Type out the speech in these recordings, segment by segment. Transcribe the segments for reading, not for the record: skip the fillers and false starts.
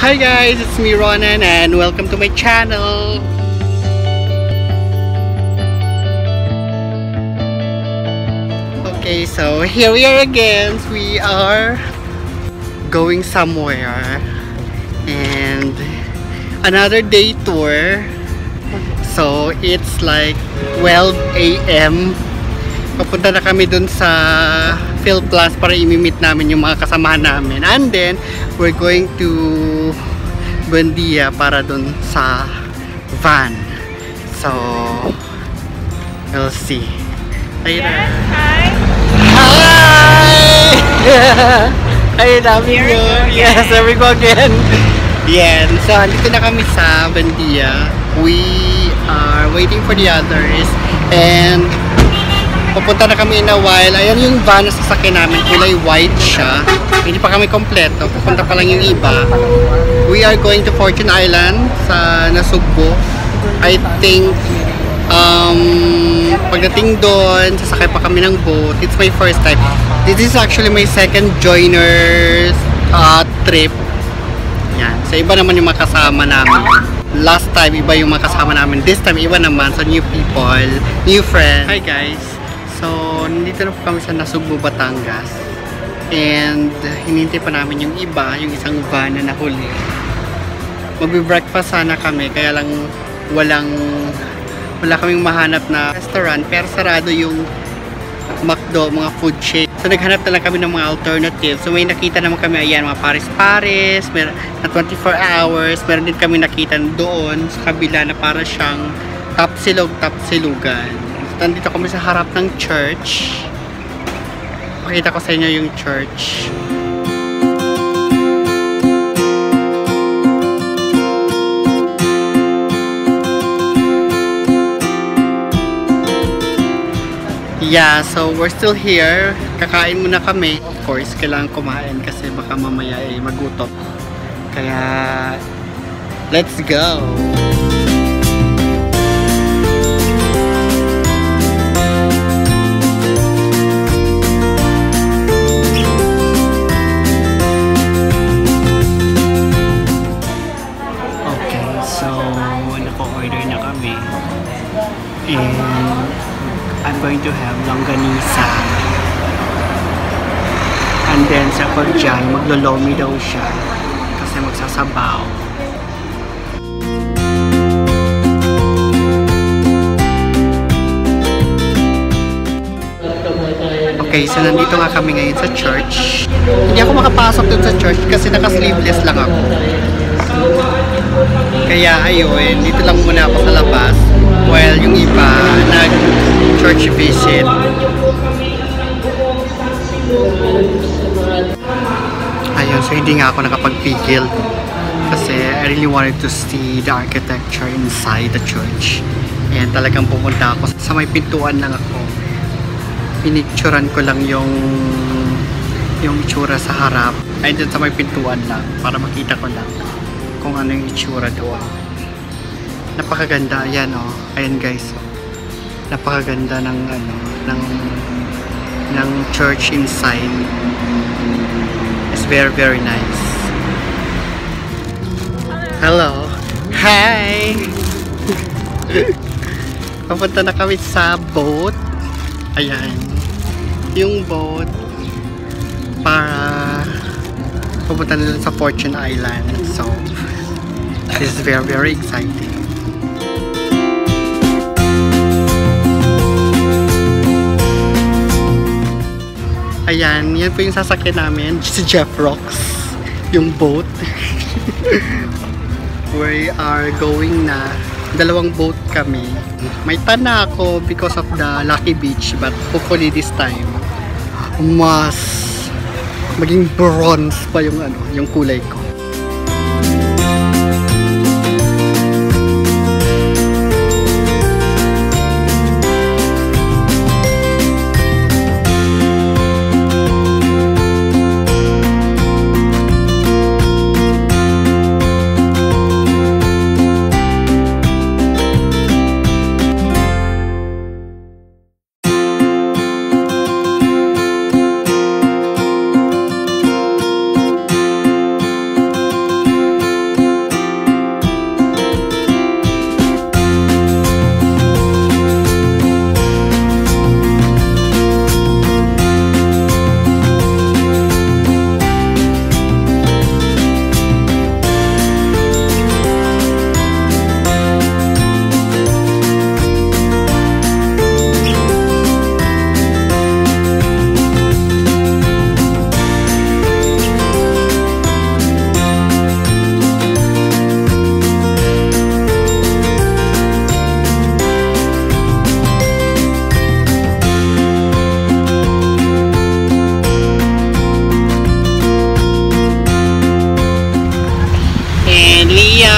Hi guys, it's me Ronan and welcome to my channel. Okay, so here we are again. We are going somewhere and another day tour. So it's like 12 a.m. Papunta na kami dun sa Phil Plus para imimit namin yung mga kasamahan namin. And then, we're going to Buendia para dun sa van. So, we'll see. Ayun na. Yes, hi! Hi! Ay, dami nyo. Yes, there we go again. Yan. So, andito na kami sa Buendia. We are waiting for the others. And pupunta na kami in a while. Ayan yung van na sasakyan namin. Kulay white siya. Hindi pa kami kompleto. Pupunta pa lang yung iba. We are going to Fortune Island sa Nasugbo. I think pagdating doon, sasakay pa kami ng boat. It's my first time. This is actually my second joiners trip. Yan. Sa iba naman yung mga kasama namin. Last time, iba yung mga kasama namin. This time, iba naman. So, new people, new friends. Hi guys! So, nandito na po kami sa Nasugbo, Batangas. And, hinintay pa namin yung iba, yung isang van na nahuli. Magbe-breakfast sana kami, kaya lang wala kaming mahanap na restaurant, pero sarado yung McDo, mga food chain. So, naghanap na lang kami ng mga alternatives. So, may nakita naman kami, ayan, mga pares-pares, na 24 hours. Meron din kami nakita doon sa kabila na para siyang tapsilog-tapsilugan. Nandito kami sa harap ng church. Pakita ko sa inyo yung church. Yeah, so we're still here. Kakain muna kami. Of course, kailangan kumain kasi baka mamaya ay magutom. Kaya, let's go! And I'm going to have longganisa. And then sa Korean, maglolomi daw siya kasi magsasabaw. Okay, so nandito nga kami ngayon sa church. Hindi ako makapasok dun sa church kasi naka-sleeveless lang ako. Kaya ayun, dito lang muna ako sa labas. While yung iba nag-church visit. Ayun, so hindi nga ako nakapagpigil kasi I really wanted to see the architecture inside the church. And talagang pupunta ako sa may pintuan lang ako. Pinicturean ko lang yung itsura sa harap. Ay, dyan sa may pintuan lang para makita ko lang kung ano yung itsura doon. Napakaganda, ayan oh. Ayan guys. Oh. Napakaganda ng ng church inside. It's very very nice. Hello. Hi. Papunta na kami sa boat. Ayan. Yung boat para pupunta nila sa Fortune Island. So, this is very very exciting. Ayan, yan po yung sasakyan namin. Si Jeff Rocks. Yung boat. We are going na. Dalawang boat kami. May tana ako because of the Lucky Beach. But hopefully this time, mas maging bronze pa yung kulay ko.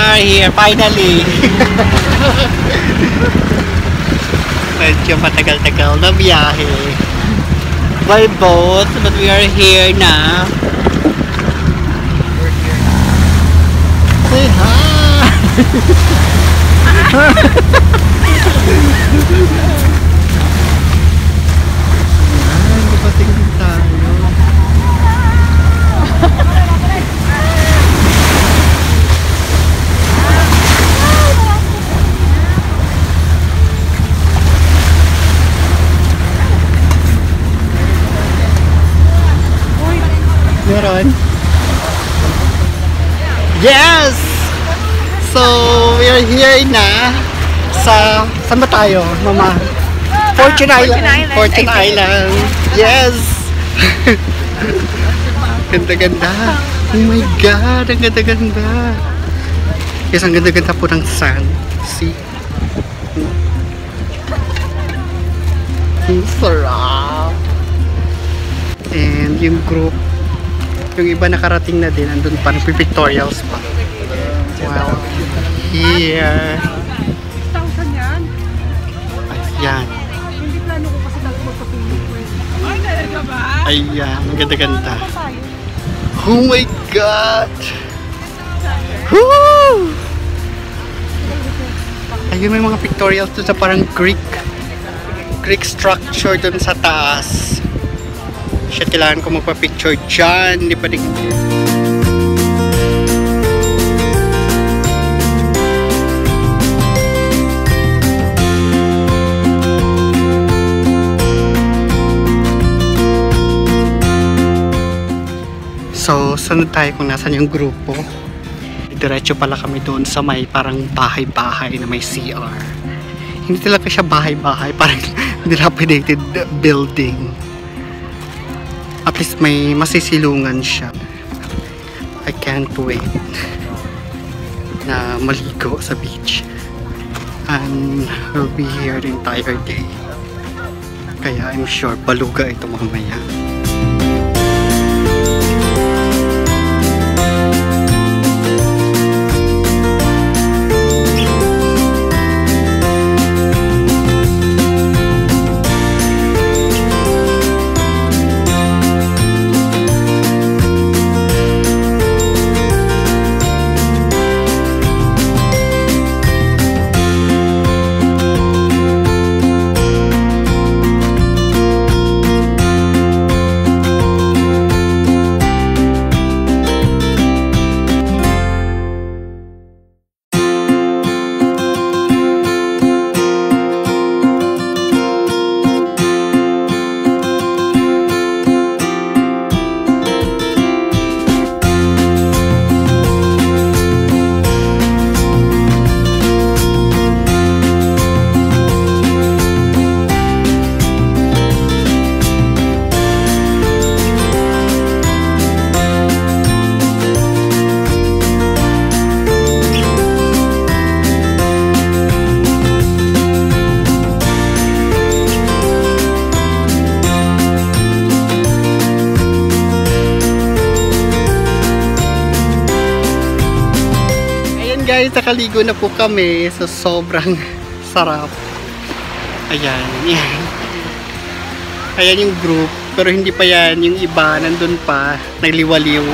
are here finally. Medyo matagal-tagal na biyahe by boat, but we are here na. Say hi. Dumating din tayo. Meron? Yes! So, we are here na sa... Saan ba tayo, Mama? Fortune Island. Fortune Island. Yes! Ganda-ganda. Oh my God, ang ganda-ganda. Yes, ang ganda-ganda po ng sun. See? Ang sarap. And yung group, yung iba nakarating na din, andun pa, nagpipictorials pa. Wow. Here. 1,000 yan? Ayan. Hindi plano ko kasi lang magpatulog ko eh. Ay, talaga ba? Ayan, ang ganda-ganda. Oh my God! Woo! Ayun, may mga pictorials dun sa parang Greek structure dun sa taas. Shit, kailangan ko magpa-picture dyan. Hindi pa din. So, sunod tayo kung nasan yung grupo. Diretso pala kami doon sa may parang bahay-bahay na may CR. Hindi talaga siya bahay-bahay, parang dilapidated building. At least may masisilungan siya. I can't wait na maligo sa beach. And we'll be here the entire day. Kaya I'm sure baluga ito mamaya. Guys, nakaligo na po kami. So, sobrang sarap. Ayan. Yan. Ayan yung group. Pero hindi pa yan. Yung iba, nandun pa. Nagliwaliw.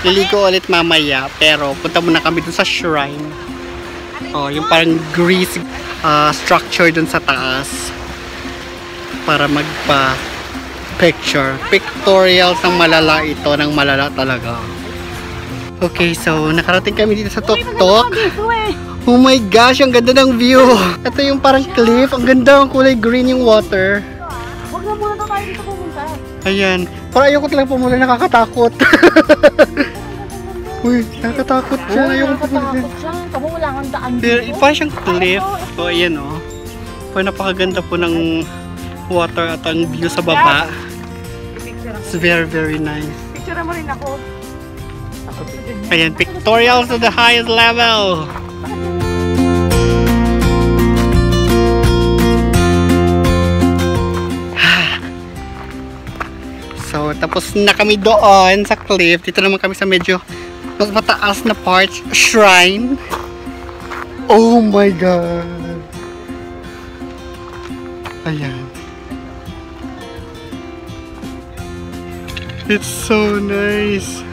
Liligo ulit mamaya. Pero, punta muna kami dun sa shrine. Oh, yung parang Greece structure dun sa taas. Para magpa-picture. Pictorial ng malala ito. Ng malala talaga. Okay, so nakarating kami dito sa Tuktok. Oh my gosh, ang ganda ng view. Ito yung parang cliff. Ang ganda, ang kulay green yung water. Huwag na muna tayo dito pumunta. Ayan. Pero ayoko talaga pumunta, nakakatakot. Uy, nakakatakot siya. Ayoko pumunta. Kamu wala kang daan dito. Pero parang siyang cliff. So, ayan o. Pero napakaganda po ng water at ang view sa baba. It's very, very nice. Picture mo rin ako. Ayan, pictorials to the highest level. So, tapos na kami doon sa cliff. Dito naman kami sa medyo mas mataas na part, shrine. Oh my God! Ayan. It's so nice.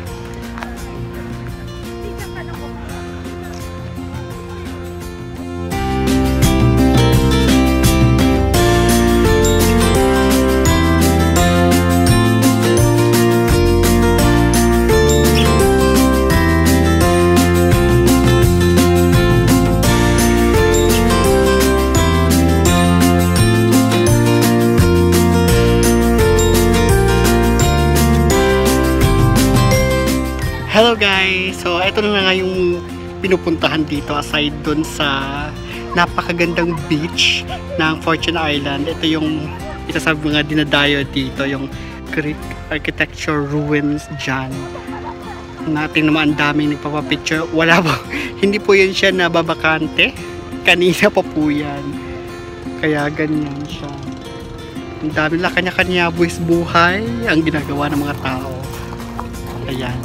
Hello guys! So, ito na nga yung pinupuntahan dito aside dun sa napakagandang beach ng Fortune Island. Ito yung isa sa mga dinadayo dito, yung Greek architecture ruins dyan. Natin naman ang daming nagpapapicture. Wala po, hindi po yun siya nababakante. Kanina pa po yan. Kaya ganyan siya. Ang dami lang kanya-kanya buhay ang ginagawa ng mga tao. Ayan.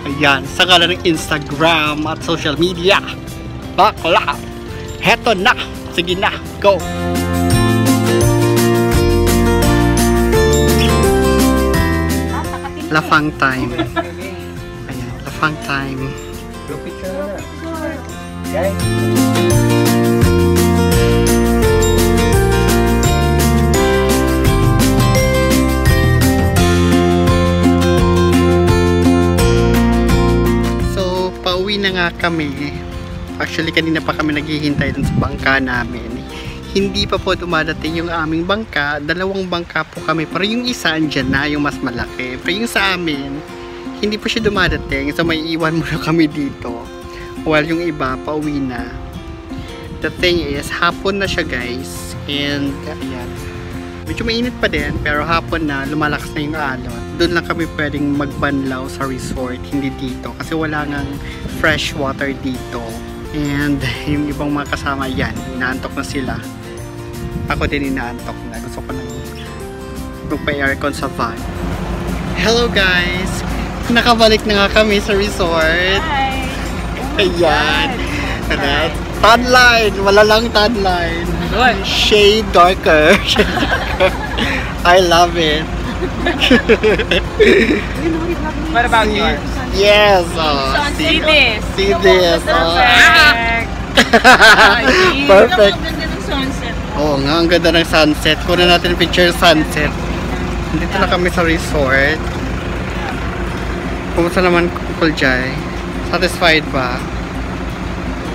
Ayan, sa ngalan ng Instagram at social media. Bakla! Heto na! Sige na, go! Lafang time. Ayan, lafang time. Pauwi na nga kami. Actually, kanina pa kami naghihintay dun sa bangka namin. Hindi pa po dumadating yung aming bangka. Dalawang bangka po kami. Pero yung isa andyan na, yung mas malaki. Pero yung sa amin, hindi po siya dumadating. So, may iwan muna kami dito. While yung iba, pauwi na. The thing is, hapon na siya guys. And, ayan. Medyo mainit pa din, pero hapon na, lumalakas na yung alon. Doon lang kami pwedeng magbanlaw sa resort, hindi dito. Kasi wala ngang fresh water dito. And yung ibang mga kasama, yan, inaantok na sila. Ako din inaantok na. Gusto ko nang magpa-aircon sa van. Hello guys! Nakabalik na nga kami sa resort. Hi! Ayan. Tan line! Wala lang tan line. Shade darker. I love it. What about yours? Yes. See this. See this. Perfect. Perfect. Ang ganda ng sunset. Oo nga, ang ganda ng sunset. Kunin natin picture sunset. Dito na kami sa resort. Kumusta naman Kuljay? Satisfied ba?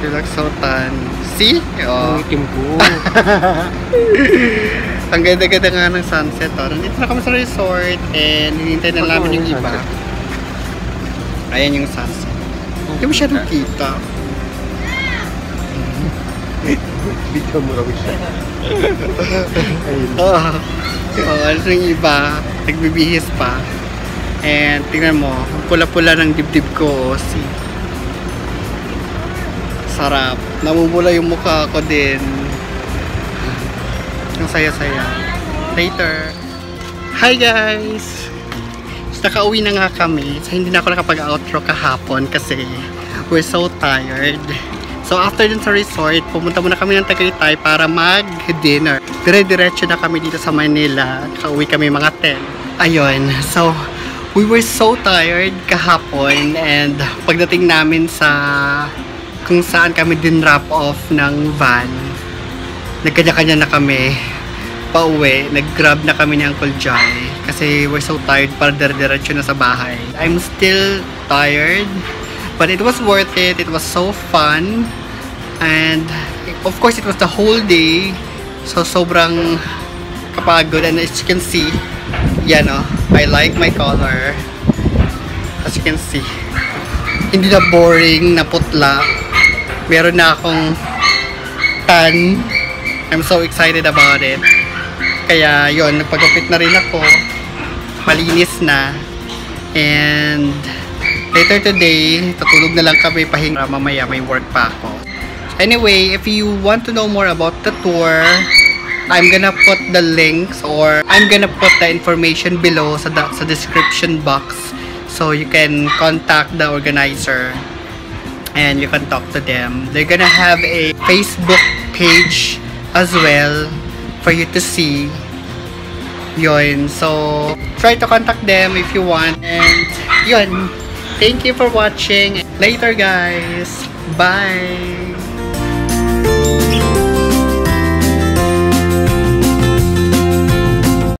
You look so tan. See? Oh. Itim ko. Ang ganda-ganda nga ng sunset. Oh. Nandito na kami sa resort and hinihintay na namin yung iba. Ayan yung sunset. Hindi mo siya nakita. Video mo raw siya. Ano yung iba? Nagbibihis pa. And tingnan mo, pula-pula ng dibdib ko. See? Sarap. Namumula yung mukha ko din. Ang saya-saya. Later. Hi guys! Nakauwi na nga kami. So, hindi na ako nakapag-outro kahapon kasi we're so tired. So after dun sa resort, pumunta muna kami ng Tagaytay para mag-dinner. Dire-diretso na kami dito sa Manila. Kauwi kami mga 10. Ayun. So we were so tired kahapon and pagdating namin sa kung saan kami din drop off ng van, nagkanya-kanya na kami pauwi. Nag-grab na kami ni Uncle Jai kasi we're so tired para dire-diretso na sa bahay. I'm still tired but it was worth it. It was so fun and of course it was the whole day, so sobrang kapagod. And as you can see, yan o, I like my color. As you can see, hindi na boring, na putla. Meron na akong tan. I'm so excited about it. Kaya yon, nagpagupit na rin ako. Malinis na. And later today, tutulog na lang kami, pahinga. Mamaya may work pa ako. Anyway, if you want to know more about the tour, I'm gonna put the links or I'm gonna put the information below sa description box So you can contact the organizer and you can talk to them. They're gonna have a Facebook page as well for you to see. Yun. So try to contact them if you want. And yun. Thank you for watching. Later guys. Bye.